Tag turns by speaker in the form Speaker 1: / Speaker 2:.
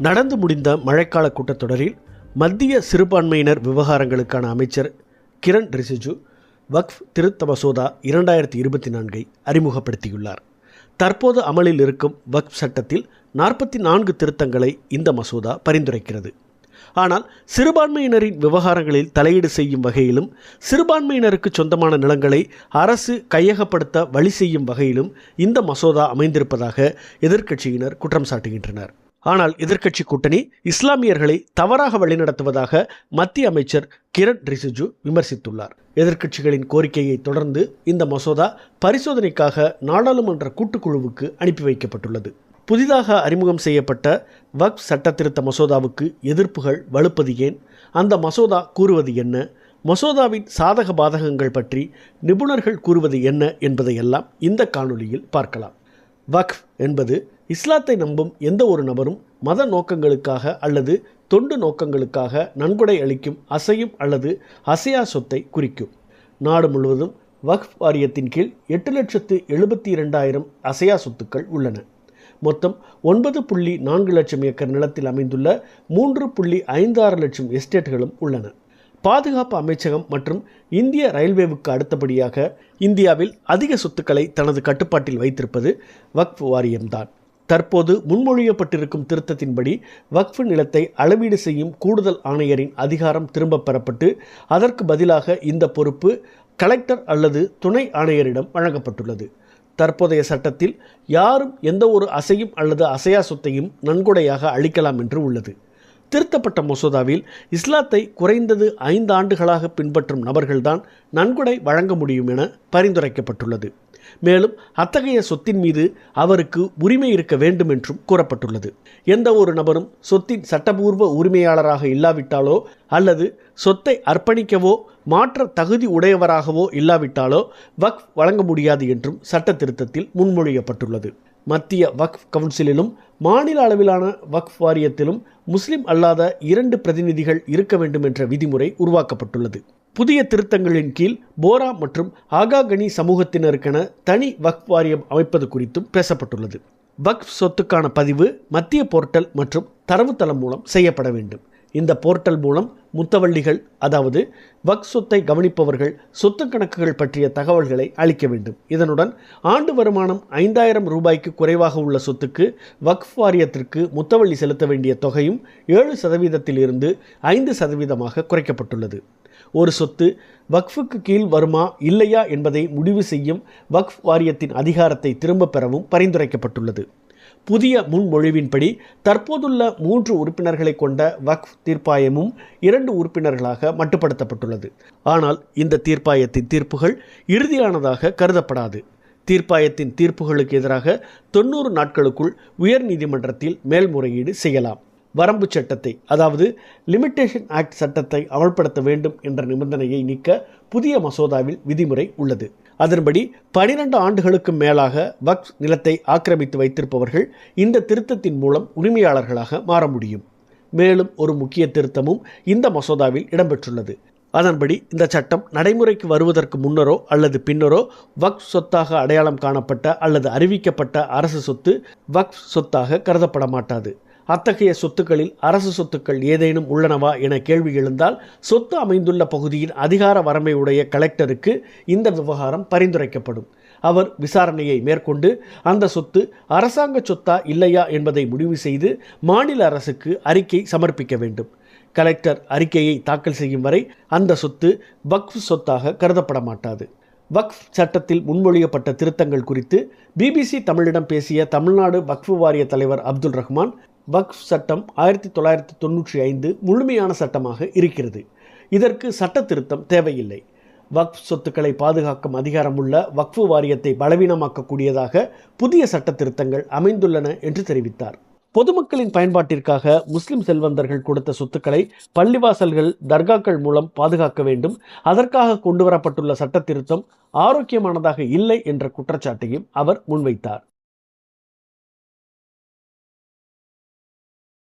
Speaker 1: நடந்து முடிந்த மழைக்கால கூட்டத்தொடரில் மத்திய சிறுபான்மையினர் விவகாரங்களுக்கான அமைச்சர் கிரண் ரிஜிஜு வக்ஃப் திருத்த மசோதா 2024 அறிமுகப்படுத்தியுள்ளார். தற்போது அமலில் இருக்கும் வக்ஃப் சட்டத்தில் 44 திருத்தங்களை இந்த மசோதா பரிந்துரைக்கிறது. ஆனால் சிறுபான்மையினரின் விவகாரங்களில் தலையீடு செய்யும் வகையிலும் சிறுபான்மையினருக்கு சொந்தமான நிலங்களை அரசு கையகப்படுத்த வழி செய்யும் வகையிலும் இந்த மசோதா அமைந்திருப்பதாக எதிர்க்கட்சியினர் குற்றம் சாட்டுகின்றனர். ஆனால் எதிர்க்கட்சி கூட்டணி இஸ்லாமியர்களை தவறாக வழிநடத்துவதாக மத்திய அமைச்சர் கிரண் ரிஜிஜு விமர்சித்துள்ளார். எதிர்க்கட்சிகளின் கோரிக்கையை தொடர்ந்து இந்த மசோதா பரிசோதனைக்காக நாடாளுமன்ற கூட்டுக்குழுவுக்கு அனுப்பி வைக்கப்பட்டுள்ளது. புதிதாக அறிமுகம் செய்யப்பட்ட வக்ஃப் சட்டத்திருத்த மசோதாவுக்கு எதிர்ப்புகள் வலுப்பது ஏன், அந்த மசோதா கூறுவது என்ன, மசோதாவின் சாதக பாதகங்கள் பற்றி நிபுணர்கள் கூறுவது என்ன என்பதையெல்லாம் இந்த காணொலியில் பார்க்கலாம். வக்ஃப் என்பது இஸ்லாத்தை நம்பும் எந்த ஒரு நபரும் மத நோக்கங்களுக்காக அல்லது தொண்டு நோக்கங்களுக்காக நன்கொடை அளிக்கும் அசையும் அல்லது அசையா சொத்தை குறிக்கும். நாடு முழுவதும் வக்ஃப் வாரியத்தின் கீழ் 8,72,000 அசையா சொத்துக்கள் உள்ளன. மொத்தம் 9.4 லட்சம் ஏக்கர் நிலத்தில் அமைந்துள்ள 3.56 லட்சம் எஸ்டேட்டுகளும் உள்ளன. பாதுகாப்பு அமைச்சகம் மற்றும் இந்திய ரயில்வேவுக்கு அடுத்தபடியாக இந்தியாவில் அதிக சொத்துக்களை தனது கட்டுப்பாட்டில் வைத்திருப்பது வக்ஃப் வாரியம்தான். தற்போது முன்மொழியப்பட்டிருக்கும் திருத்தத்தின்படி வக்ஃப் நிலத்தை அளவீடு செய்யும் கூடுதல் ஆணையரின் அதிகாரம் திரும்பப் பெறப்பட்டு அதற்கு பதிலாக இந்த பொறுப்பு கலெக்டர் அல்லது துணை ஆணையரிடம் வழங்கப்பட்டுள்ளது. தற்போதைய சட்டத்தில் யாரும் எந்த ஒரு அசையும் அல்லது அசையா சொத்தையும் நன்கொடையாக அளிக்கலாம் என்று உள்ளது. திருத்தப்பட்ட மசோதாவில் இஸ்லாத்தை குறைந்தது 5 ஆண்டுகளாக பின்பற்றும் நபர்கள்தான் நன்கொடை வழங்க முடியும் என பரிந்துரைக்கப்பட்டுள்ளது. மேலும் அத்தகைய சொத்தின் மீது அவருக்கு உரிமை இருக்க வேண்டும் என்றும் கூறப்பட்டுள்ளது. எந்த ஒரு நபரும் சொத்தின் சட்டபூர்வ உரிமையாளராக இல்லாவிட்டாலோ அல்லது சொத்தை அர்ப்பணிக்கவோ மாற்ற தகுதி உடையவராகவோ இல்லாவிட்டாலோ வக்ஃப் வழங்க முடியாது என்றும் சட்ட திருத்தத்தில் முன்மொழியப்பட்டுள்ளது. மத்திய வக்ஃப் கவுன்சிலிலும் மாநில அளவிலான வக்ஃப் வாரியத்திலும் முஸ்லிம் அல்லாத 2 பிரதிநிதிகள் இருக்க வேண்டும் என்ற விதிமுறை உருவாக்கப்பட்டுள்ளது. புதிய திருத்தங்களின் கீழ் போரா மற்றும் ஆகாகனி சமூகத்தினருக்கென தனி வக்ஃப் வாரியம் அமைப்பது குறித்தும் பேசப்பட்டுள்ளது. வக்ஃப் சொத்துக்கான பதிவு மத்திய போர்ட்டல் மற்றும் தரவுத்தளம் மூலம் செய்யப்பட வேண்டும். இந்த போர்ட்டல் மூலம் முத்தவள்ளிகள், அதாவது வக்ஃப் சொத்தை கவனிப்பவர்கள் சொத்து கணக்குகள் பற்றிய தகவல்களை அளிக்க வேண்டும். இதனுடன் ஆண்டு வருமானம் 5,000 ரூபாய்க்கு குறைவாக உள்ள சொத்துக்கு வக்ஃப் வாரியத்திற்கு முத்தவள்ளி செலுத்த வேண்டிய தொகையும் 7% இருந்து 5% குறைக்கப்பட்டுள்ளது. ஒரு சொத்து வக்ஃபுக்கு கீழ் வருமா இல்லையா என்பதை முடிவு செய்யும் வக்ஃப் வாரியத்தின் அதிகாரத்தை திரும்பப் பெறவும் பரிந்துரைக்கப்பட்டுள்ளது. புதிய முன்மொழிவின்படி தற்போதுள்ள 3 உறுப்பினர்களை கொண்ட வக்ஃப் தீர்ப்பாயமும் 2 உறுப்பினர்களாக மட்டுப்படுத்தப்பட்டுள்ளது. ஆனால் இந்த தீர்ப்பாயத்தின் தீர்ப்புகள் இறுதியானதாக கருதப்படாது. தீர்ப்பாயத்தின் தீர்ப்புகளுக்கு எதிராக 90 நாட்களுக்குள் உயர் நீதிமன்றத்தில் மேல்முறையீடு செய்யலாம். வரம்பு சட்டத்தை, அதாவது லிமிட்டேஷன் ஆக்ட் சட்டத்தை அமல்படுத்த வேண்டும் என்ற நிபந்தனையை நீக்க புதிய மசோதாவில் விதிமுறை உள்ளது. அதன்படி 12 ஆண்டுகளுக்கு மேலாக வக்ஃப் நிலத்தை ஆக்கிரமித்து வைத்திருப்பவர்கள் இந்த திருத்தத்தின் மூலம் உரிமையாளர்களாக மாற முடியும். மேலும் ஒரு முக்கிய திருத்தமும் இந்த மசோதாவில் இடம்பெற்றுள்ளது. அதன்படி இந்த சட்டம் நடைமுறைக்கு வருவதற்கு முன்னரோ அல்லது பின்னரோ வக்ஃப் சொத்தாக அடையாளம் காணப்பட்ட அல்லது அறிவிக்கப்பட்ட அரசு சொத்து வக்ஃப் சொத்தாக கருதப்பட மாட்டாது. அத்தகைய சொத்துக்களில் அரசு சொத்துக்கள் ஏதேனும் உள்ளனவா என கேள்வி எழுந்தால் சொத்து அமைந்துள்ள பகுதியின் அதிகார வரம்பை உடைய கலெக்டருக்கு இந்த விவகாரம் பரிந்துரைக்கப்படும். அவர் விசாரணையை மேற்கொண்டு அந்த சொத்து அரசாங்க சொத்தா இல்லையா என்பதை முடிவு செய்து மாநில அரசுக்கு அறிக்கை சமர்ப்பிக்க வேண்டும். கலெக்டர் அறிக்கையை தாக்கல் செய்யும் வரை அந்த சொத்து வக்ஃப் சொத்தாக கருதப்பட மாட்டாது. வக்ஃப் சட்டத்தில் முன்மொழியப்பட்ட திருத்தங்கள் குறித்து BBC தமிழிடம் பேசிய தமிழ்நாடு வக்ஃப் வாரிய தலைவர் அப்துல் ரஹ்மான், வக்ஃப் சட்டம் 1995 முழுமையான சட்டமாக இருக்கிறது. இதற்கு சட்ட திருத்தம் தேவையில்லை. வக்ஃப் சொத்துக்களை பாதுகாக்கும் அதிகாரமுள்ள வக்ஃப் வாரியத்தை பலவீனமாக்கக்கூடியதாக புதிய சட்ட திருத்தங்கள் அமைந்துள்ளன என்று தெரிவித்தார். பொதுமக்களின் பயன்பாட்டிற்காக முஸ்லிம் செல்வந்தர்கள் கொடுத்த சொத்துக்களை பள்ளிவாசல்கள், தர்காக்கள் மூலம் பாதுகாக்க வேண்டும். அதற்காக கொண்டுவரப்பட்டுள்ள சட்ட திருத்தம் ஆரோக்கியமானதாக இல்லை என்ற குற்றச்சாட்டையும் அவர் முன்வைத்தார்.